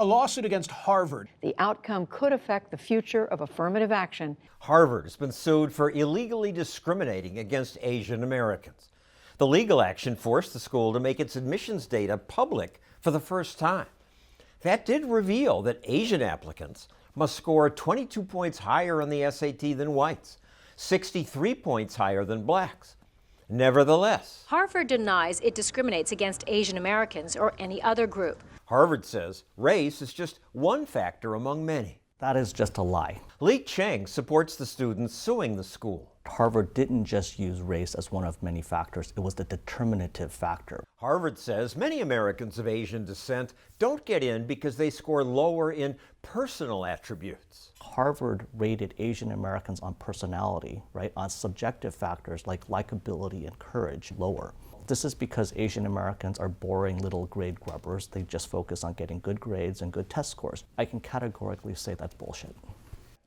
a lawsuit against Harvard. The outcome could affect the future of affirmative action. Harvard has been sued for illegally discriminating against Asian Americans. The legal action forced the school to make its admissions data public for the first time. That did reveal that Asian applicants must score 22 points higher on the SAT than whites, 63 points higher than blacks. Nevertheless, Harvard denies it discriminates against Asian Americans or any other group. Harvard says race is just one factor among many. That is just a lie. Li Cheng supports the students suing the school. Harvard didn't just use race as one of many factors, it was the determinative factor. Harvard says many Americans of Asian descent don't get in because they score lower in personal attributes. Harvard rated Asian Americans on personality, right, on subjective factors like likability and courage, lower. This is because Asian Americans are boring little grade grubbers. They just focus on getting good grades and good test scores. I can categorically say that's bullshit.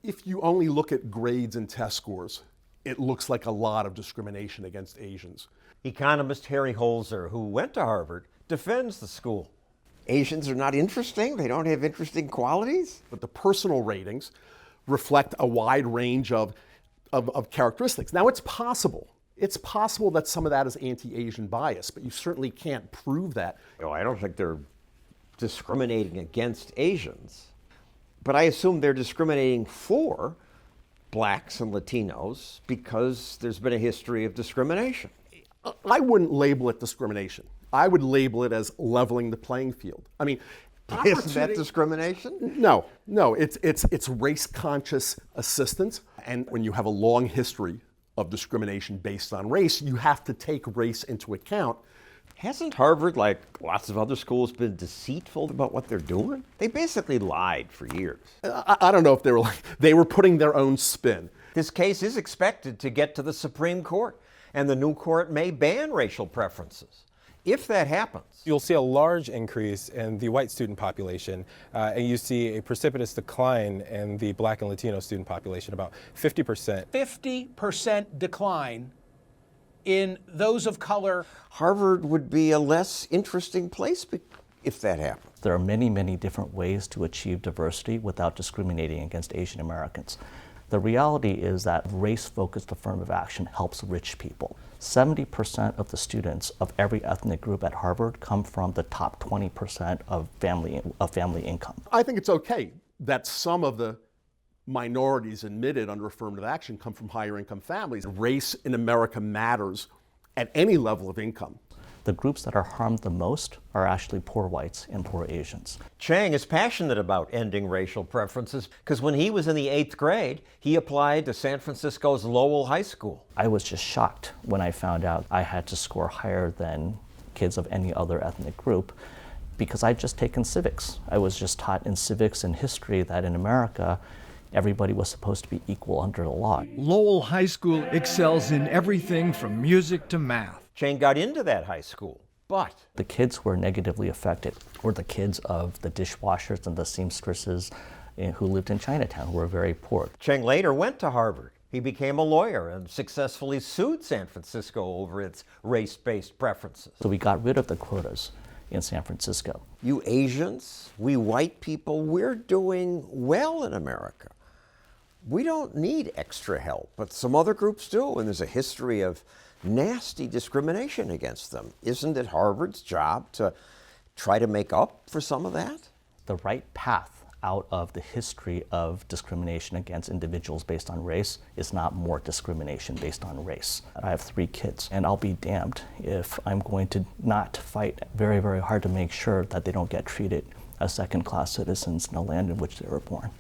If you only look at grades and test scores, it looks like a lot of discrimination against Asians. Economist Harry Holzer, who went to Harvard, defends the school. Asians are not interesting? They don't have interesting qualities? But the personal ratings reflect a wide range of characteristics. Now, it's possible that some of that is anti-Asian bias, but you certainly can't prove that. Oh, I don't think they're discriminating against Asians, but I assume they're discriminating for blacks and Latinos because there's been a history of discrimination. I wouldn't label it discrimination. I would label it as leveling the playing field. I mean, isn't that discrimination? No, it's race-conscious assistance, and when you have a long history of discrimination based on race, you have to take race into account. Hasn't Harvard, like lots of other schools, been deceitful about what they're doing? They basically lied for years. I don't know if they were putting their own spin. This case is expected to get to the Supreme Court, and the new court may ban racial preferences. If that happens, you'll see a large increase in the white student population, and you see a precipitous decline in the black and Latino student population, about 50%. 50% decline in those of color. Harvard would be a less interesting place if that happens. There are many, many different ways to achieve diversity without discriminating against Asian Americans. The reality is that race-focused affirmative action helps rich people. 70% of the students of every ethnic group at Harvard come from the top 20% of family income. I think it's okay that some of the minorities admitted under affirmative action come from higher income families. Race in America matters at any level of income. The groups that are harmed the most are actually poor whites and poor Asians. Cheng is passionate about ending racial preferences because when he was in the 8th grade, he applied to San Francisco's Lowell High School. I was just shocked when I found out I had to score higher than kids of any other ethnic group because I'd just taken civics. I was just taught in civics and history that in America, everybody was supposed to be equal under the law. Lowell High School excels in everything from music to math. Cheng got into that high school, but the kids who were negatively affected were the kids of the dishwashers and the seamstresses who lived in Chinatown, who were very poor. Cheng later went to Harvard. He became a lawyer and successfully sued San Francisco over its race-based preferences. So we got rid of the quotas in San Francisco. You Asians, we white people, we're doing well in America. We don't need extra help, but some other groups do, and there's a history of nasty discrimination against them. Isn't it Harvard's job to try to make up for some of that? The right path out of the history of discrimination against individuals based on race is not more discrimination based on race. I have 3 kids, and I'll be damned if I'm going to not fight very, very hard to make sure that they don't get treated as second-class citizens in the land in which they were born.